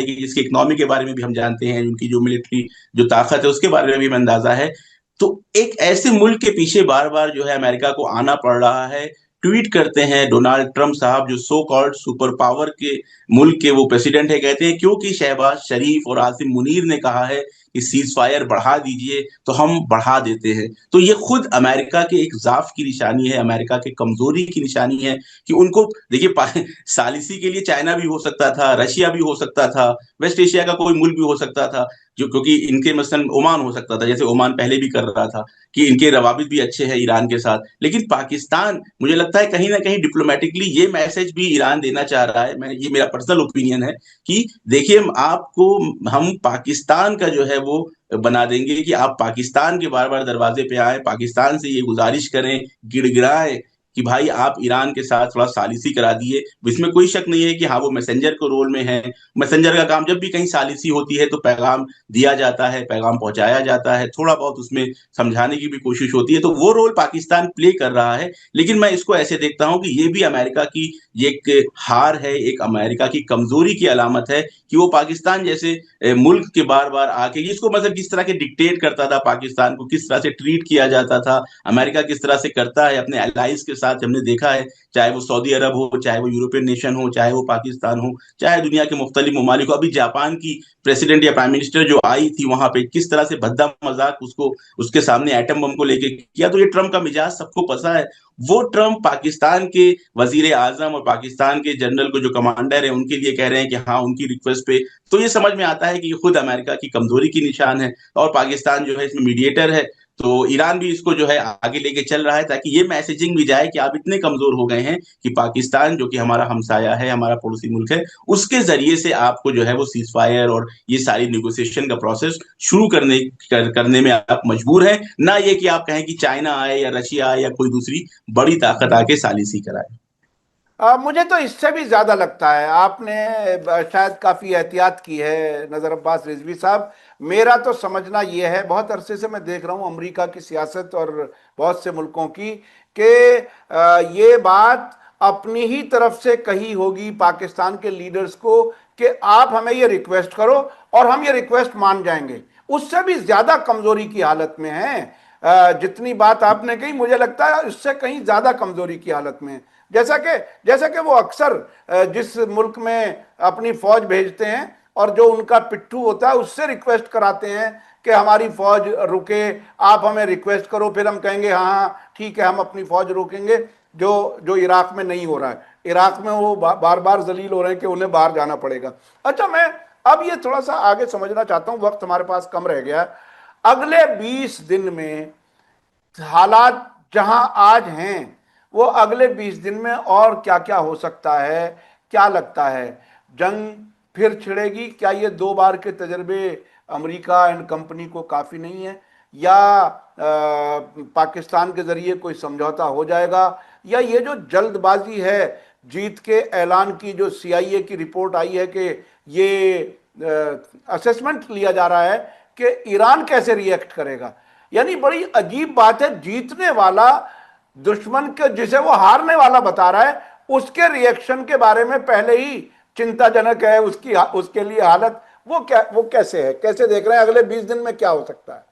की, जिसकी इकोनॉमी के बारे में भी हम जानते हैं, उनकी जो मिलिट्री जो ताकत है उसके बारे में भी हमें अंदाजा है। तो एक ऐसे मुल्क के पीछे बार बार जो है अमेरिका को आना पड़ रहा है। ट्वीट करते हैं डोनाल्ड ट्रंप साहब, जो सो कॉल्ड सुपर पावर के मुल्क के वो प्रेसिडेंट है, कहते हैं क्योंकि शहबाज शरीफ और आसिम मुनीर ने कहा है कि सीज फायर बढ़ा दीजिए तो हम बढ़ा देते हैं। तो ये खुद अमेरिका के एक जाफ की निशानी है, अमेरिका के कमजोरी की निशानी है कि उनको देखिए, सालिसी के लिए चाइना भी हो सकता था, रशिया भी हो सकता था, वेस्ट एशिया का कोई मुल्क भी हो सकता था, जो क्योंकि इनके मसलन ओमान हो सकता था, जैसे ओमान पहले भी कर रहा था कि इनके रवाबित भी अच्छे हैं ईरान के साथ। लेकिन पाकिस्तान मुझे लगता है कहीं ना कहीं डिप्लोमेटिकली ये मैसेज भी ईरान देना चाह रहा है, मैं ये मेरा पर्सनल ओपिनियन है कि देखिए, आपको हम पाकिस्तान का जो है वो बना देंगे कि आप पाकिस्तान के बार बार दरवाजे पे आए, पाकिस्तान से ये गुजारिश करें, गिड़गिड़ाएं कि भाई आप ईरान के साथ थोड़ा सालिसी करा दिए। इसमें कोई शक नहीं है कि हाँ वो मैसेंजर के रोल में है। मैसेंजर का काम, जब भी कहीं सालिसी होती है तो पैगाम दिया जाता है, पैगाम पहुंचाया जाता है, थोड़ा बहुत उसमें समझाने की भी कोशिश होती है, तो वो रोल पाकिस्तान प्ले कर रहा है। लेकिन मैं इसको ऐसे देखता हूं कि ये भी अमेरिका की एक हार है, एक अमेरिका की कमजोरी की अलामत है कि वो पाकिस्तान जैसे मुल्क के बार बार आके इसको मतलब किस तरह के डिक्टेट करता था, पाकिस्तान को किस तरह से ट्रीट किया जाता था, अमेरिका किस तरह से करता है अपने एलाइज के साथ, हमने देखा है, चाहे वो सऊदी अरब हो, चाहे वो यूरोपियन नेशन हो, चाहे वो पाकिस्तान हो, चाहे दुनिया के मुख्तलिफ ममालिक हो। अभी जापान की प्रेसिडेंट या प्राइम मिनिस्टर जो आई थी वहां पे, किस तरह से भद्दा मजाक उसको उसके सामने एटम बम को लेके किया। तो ये ट्रंप का मिजाज सबको पता है। वो ट्रंप पाकिस्तान के वजीर आजम और पाकिस्तान के जनरल को जो कमांडर है उनके लिए कह रहे हैं कि हाँ उनकी रिक्वेस्ट पे, तो ये समझ में आता है कि ये खुद अमेरिका की कमजोरी की निशान है और पाकिस्तान जो है इसमें मीडिएटर है। तो ईरान भी इसको जो है आगे लेके चल रहा है ताकि ये मैसेजिंग भी जाए कि आप इतने कमजोर हो गए हैं कि पाकिस्तान जो कि हमारा हमसाया है, हमारा पड़ोसी मुल्क है, उसके जरिए से आपको जो है वो सीज फायर और ये सारी निगोसिएशन का प्रोसेस शुरू करने में आप मजबूर हैं। ना ये कि आप कहें कि चाइना आए या रशिया आए या कोई दूसरी बड़ी ताकत आके सालिसी कराए। मुझे तो इससे भी ज्यादा लगता है, आपने शायद काफी एहतियात की है नजर अब्बास रिजवी साहब। मेरा तो समझना यह है, बहुत अरसे से मैं देख रहा हूं अमेरिका की सियासत और बहुत से मुल्कों की, कि ये बात अपनी ही तरफ से कही होगी पाकिस्तान के लीडर्स को कि आप हमें ये रिक्वेस्ट करो और हम ये रिक्वेस्ट मान जाएंगे, उससे भी ज्यादा कमजोरी की हालत में है। जितनी बात आपने कही, मुझे लगता है इससे कहीं ज्यादा कमजोरी की हालत में है। जैसा कि वो अक्सर जिस मुल्क में अपनी फौज भेजते हैं और जो उनका पिट्ठू होता है उससे रिक्वेस्ट कराते हैं कि हमारी फौज रुके, आप हमें रिक्वेस्ट करो, फिर हम कहेंगे हाँ हाँ ठीक है हम अपनी फौज रोकेंगे। जो जो इराक में नहीं हो रहा है, इराक में वो बार बार जलील हो रहे हैं कि उन्हें बाहर जाना पड़ेगा। अच्छा, मैं अब ये थोड़ा सा आगे समझना चाहता हूं, वक्त हमारे पास कम रह गया है। अगले 20 दिन में हालात जहां आज हैं, वो अगले 20 दिन में और क्या क्या हो सकता है? क्या लगता है, जंग फिर छिड़ेगी? क्या ये 2 बार के तजर्बे अमेरिका एंड कंपनी को काफी नहीं है? या पाकिस्तान के जरिए कोई समझौता हो जाएगा? या ये जो जल्दबाजी है, जीत के ऐलान की जो सीआईए की रिपोर्ट आई है कि ये असेसमेंट लिया जा रहा है कि ईरान कैसे रिएक्ट करेगा। यानी बड़ी अजीब बात है, जीतने वाला दुश्मन के जिसे वो हारने वाला बता रहा है, उसके रिएक्शन के बारे में पहले ही चिंताजनक है उसकी, उसके लिए हालत। वो कैसे है, कैसे देख रहे हैं अगले 20 दिन में क्या हो सकता है?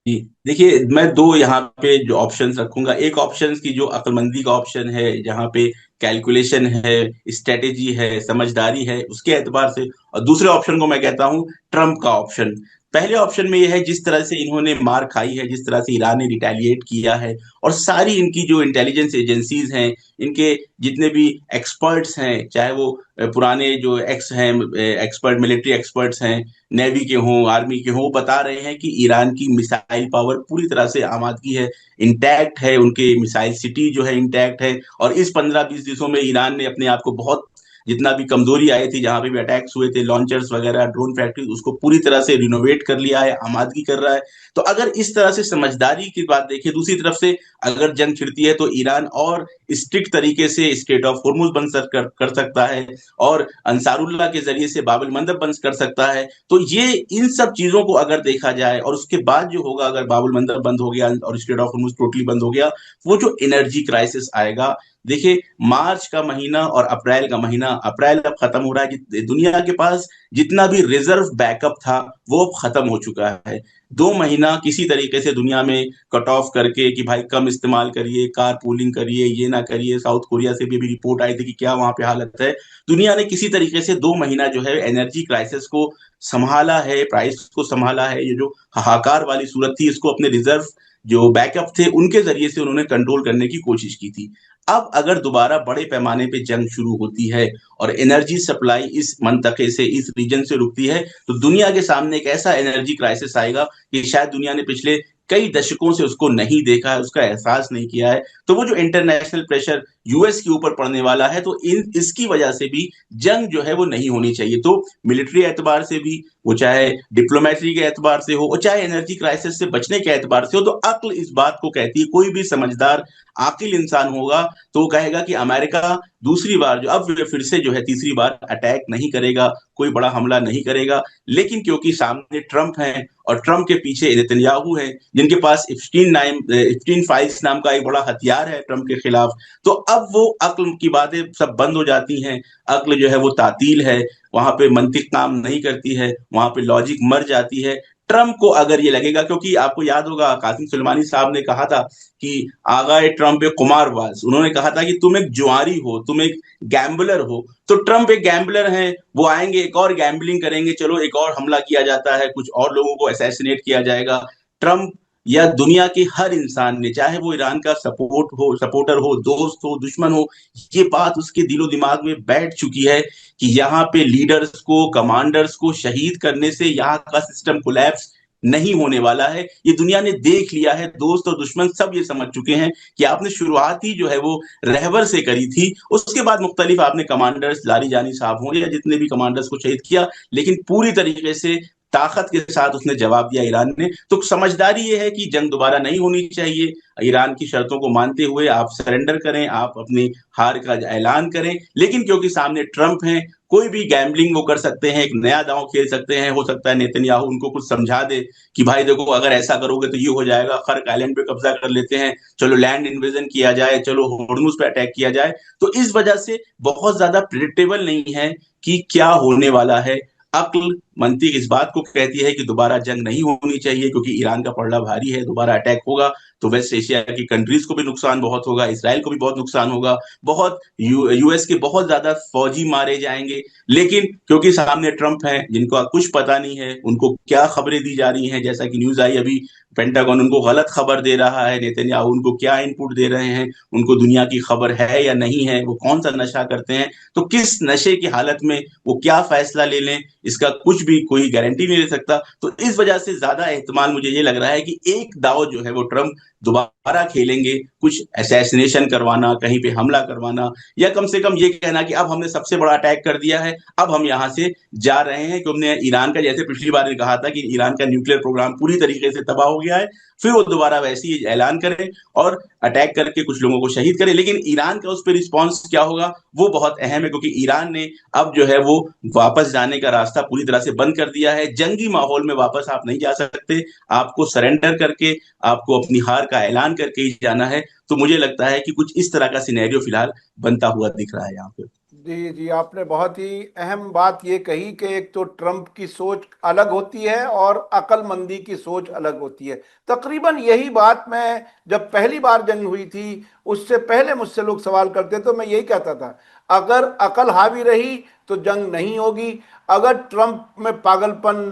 जी, देखिए मैं दो यहाँ पे जो ऑप्शंस रखूंगा, एक ऑप्शन की जो अक्लमंदी का ऑप्शन है, जहाँ पे कैलकुलेशन है, स्ट्रेटेजी है, समझदारी है, उसके एतबार से, और दूसरे ऑप्शन को मैं कहता हूँ ट्रम्प का ऑप्शन। पहले ऑप्शन में यह है, जिस तरह से इन्होंने मार खाई है, जिस तरह से ईरान ने रिटेलिएट किया है, और सारी इनकी जो इंटेलिजेंस एजेंसीज हैं, इनके जितने भी एक्सपर्ट्स हैं, चाहे वो पुराने जो एक्स हैं, एक्सपर्ट मिलिट्री एक्सपर्ट्स हैं, नेवी के हों, आर्मी के हों, वो बता रहे हैं कि ईरान की मिसाइल पावर पूरी तरह से आमादगी है, इंटैक्ट है, उनके मिसाइल सिटी जो है इंटैक्ट है। और इस 15-20 दिनों में ईरान ने अपने आप को बहुत, जितना भी कमजोरी आई थी, जहां पे भी अटैक्स हुए थे, लॉन्चर्स वगैरह, ड्रोन फैक्ट्री, उसको पूरी तरह से रिनोवेट कर लिया है, आमादगी कर रहा है। तो अगर इस तरह से समझदारी की बात देखिए, दूसरी तरफ से अगर जंग छिड़ती है तो ईरान और स्ट्रिक्ट तरीके से स्टेट ऑफ होर्मुज बंद कर सकता है, और अंसारुल्लाह के जरिए से बाबुल मंदब बंद कर सकता है। तो ये इन सब चीजों को अगर देखा जाए, और उसके बाद जो होगा, अगर बाबुल मंदब बंद हो गया और स्टेट ऑफ होर्मुज टोटली बंद हो गया, वो जो एनर्जी क्राइसिस आएगा। देखिए, मार्च का महीना और अप्रैल का महीना, अप्रैल अब खत्म हो रहा है, कि दुनिया के पास जितना भी रिजर्व बैकअप था वो अब खत्म हो चुका है। 2 महीना किसी तरीके से दुनिया में कट ऑफ करके कि भाई कम इस्तेमाल करिए, कार पूलिंग करिए, ये ना करिए। साउथ कोरिया से भी अभी रिपोर्ट आई थी कि क्या वहां पे हालत है। दुनिया ने किसी तरीके से 2 महीना जो है एनर्जी क्राइसिस को संभाला है, प्राइस को संभाला है। ये जो हाहाकार वाली सूरत थी, इसको अपने रिजर्व जो बैकअप थे उनके जरिए से उन्होंने कंट्रोल करने की कोशिश की थी। अब अगर दोबारा बड़े पैमाने पे जंग शुरू होती है और एनर्जी सप्लाई इस मंतके से, इस रीजन से रुकती है, तो दुनिया के सामने एक ऐसा एनर्जी क्राइसिस आएगा कि शायद दुनिया ने पिछले कई दशकों से उसको नहीं देखा है, उसका एहसास नहीं किया है। तो वो जो इंटरनेशनल प्रेशर यूएस के ऊपर पड़ने वाला है, तो इन इसकी वजह से भी जंग जो है वो नहीं होनी चाहिए। तो मिलिट्री एतबार से भी, वो चाहे डिप्लोमेसी के एतबार से हो, और चाहे एनर्जी क्राइसिस से बचने के एतबार से हो, तो अक्ल इस बात को कहती है, कोई भी समझदार आकिल इंसान होगा तो वो कहेगा कि अमेरिका दूसरी बार जो अब फिर से जो है तीसरी बार अटैक नहीं करेगा, कोई बड़ा हमला नहीं करेगा। लेकिन क्योंकि सामने ट्रंप है और ट्रंप के पीछे नेतन्याहू है, जिनके पास इफ्टीन फाइल्स नाम का एक बड़ा हथियार है ट्रंप के खिलाफ, तो अब वो अक्ल की बातें सब बंद हो जाती हैं। अक्ल जो है वो तातील है, वहां पे मंतिक काम नहीं करती है, वहां पे लॉजिक मर जाती है। ट्रंप को अगर ये लगेगा, क्योंकि आपको याद होगा कासिम सुलेमानी साहब ने कहा था कि आगा ट्रंप एक कुमारबाज, उन्होंने कहा था कि तुम एक जुआरी हो, तुम एक गैम्बलर हो। तो ट्रंप एक गैम्बलर है, वो आएंगे, एक और गैम्बलिंग करेंगे, चलो एक और हमला किया जाता है, कुछ और लोगों को असैसिनेट किया जाएगा। ट्रंप या दुनिया के हर इंसान ने, चाहे वो ईरान का सपोर्टर हो, दोस्त हो, दुश्मन हो, ये बात उसके दिलो दिमाग में बैठ चुकी है कि यहाँ पे लीडर्स को, कमांडर्स को शहीद करने से यहाँ का सिस्टम कोलैप्स नहीं होने वाला है। ये दुनिया ने देख लिया है, दोस्त और दुश्मन सब ये समझ चुके हैं कि आपने शुरुआत ही जो है वो रहबर से करी थी। उसके बाद मुख्तलिफ आपने कमांडर्स, लारी जानी साहब हों या जितने भी कमांडर्स को शहीद किया, लेकिन पूरी तरीके से ताकत के साथ उसने जवाब दिया ईरान ने। तो समझदारी ये है कि जंग दोबारा नहीं होनी चाहिए। ईरान की शर्तों को मानते हुए आप सरेंडर करें, आप अपनी हार का ऐलान करें। लेकिन क्योंकि सामने ट्रंप हैं, कोई भी गैम्बलिंग वो कर सकते हैं, एक नया दांव खेल सकते हैं। हो सकता है नेतन्याहू उनको कुछ समझा दे कि भाई देखो, अगर ऐसा करोगे तो ये हो जाएगा, खर्क आइलैंड पे कब्जा कर लेते हैं, चलो लैंड इन्वेजन किया जाए, चलो होर्मुज पे अटैक किया जाए। तो इस वजह से बहुत ज्यादा प्रिडिक्टेबल नहीं है कि क्या होने वाला है। अक्ल मंतिक इस बात को कहती है कि दोबारा जंग नहीं होनी चाहिए, क्योंकि ईरान का पलड़ा भारी है, दोबारा अटैक होगा तो वेस्ट एशिया की कंट्रीज को भी नुकसान बहुत होगा, इसराइल को भी बहुत नुकसान होगा, बहुत यूएस के बहुत ज्यादा फौजी मारे जाएंगे। लेकिन क्योंकि सामने ट्रंप हैं जिनको कुछ पता नहीं है, उनको क्या खबरें दी जा रही हैं, जैसा कि न्यूज आई अभी, पेंटागन उनको गलत खबर दे रहा है, नेतन्याहू उनको क्या इनपुट दे रहे हैं, उनको दुनिया की खबर है या नहीं है, वो कौन सा नशा करते हैं, तो किस नशे की हालत में वो क्या फैसला ले लें, इसका कुछ भी कोई गारंटी नहीं दे सकता। तो इस वजह से ज्यादा एहतमाल मुझे ये लग रहा है कि एक दाव जो है वो ट्रंप दोबारा खेलेंगे, कुछ असैसिनेशन करवाना, कहीं पे हमला करवाना, या कम से कम ये कहना कि अब हमने सबसे बड़ा अटैक कर दिया है, अब हम यहां से जा रहे हैं, कि हमने ईरान का, जैसे पिछली बार ने कहा था कि ईरान का न्यूक्लियर प्रोग्राम पूरी तरीके से तबाह हो गया है, फिर वो दोबारा वैसे ही ऐलान करें और अटैक करके कुछ लोगों को शहीद करें। लेकिन ईरान का उस पर रिस्पॉन्स क्या होगा वो बहुत अहम है, क्योंकि ईरान ने अब जो है वो वापस जाने का रास्ता पूरी तरह से बंद कर दिया है। जंगी माहौल में वापस आप नहीं जा सकते, आपको सरेंडर करके, आपको अपनी हार का ऐलान करके ही जाना है। तो मुझे लगता है कि कुछ इस तरह का सिनेरियो फिलहाल बनता हुआ दिख रहा है यहाँ पे। जी जी, आपने बहुत ही अहम बात ये कही कि एक तो ट्रंप की सोच अलग होती है और अक्लमंदी की सोच अलग होती है। तकरीबन यही बात मैं जब पहली बार जंग हुई थी उससे पहले मुझसे लोग सवाल करते तो मैं यही कहता था, अगर अकल हावी रही तो जंग नहीं होगी, अगर ट्रंप में पागलपन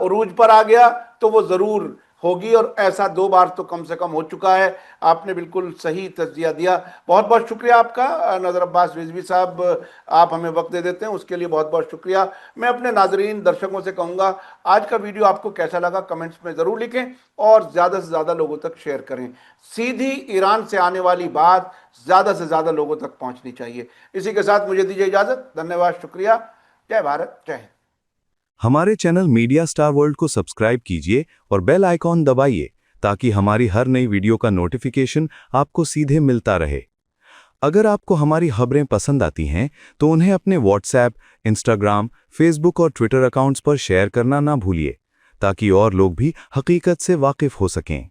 उरूज पर आ गया तो वो जरूर होगी, और ऐसा 2 बार तो कम से कम हो चुका है। आपने बिल्कुल सही तज्जिया दिया। बहुत बहुत शुक्रिया आपका नज़र अब्बास रिजवी साहब, आप हमें वक्त दे देते हैं उसके लिए बहुत बहुत शुक्रिया। मैं अपने नाजरीन दर्शकों से कहूँगा, आज का वीडियो आपको कैसा लगा कमेंट्स में ज़रूर लिखें और ज़्यादा से ज़्यादा लोगों तक शेयर करें। सीधी ईरान से आने वाली बात ज़्यादा से ज़्यादा लोगों तक पहुँचनी चाहिए। इसी के साथ मुझे दीजिए इजाज़त। धन्यवाद, शुक्रिया। जय भारत, जय हिंद। हमारे चैनल मीडिया स्टार वर्ल्ड को सब्सक्राइब कीजिए और बेल आइकॉन दबाइए ताकि हमारी हर नई वीडियो का नोटिफिकेशन आपको सीधे मिलता रहे। अगर आपको हमारी खबरें पसंद आती हैं तो उन्हें अपने व्हाट्सएप, इंस्टाग्राम, फेसबुक और ट्विटर अकाउंट्स पर शेयर करना ना भूलिए ताकि और लोग भी हकीकत से वाकिफ हो सकें।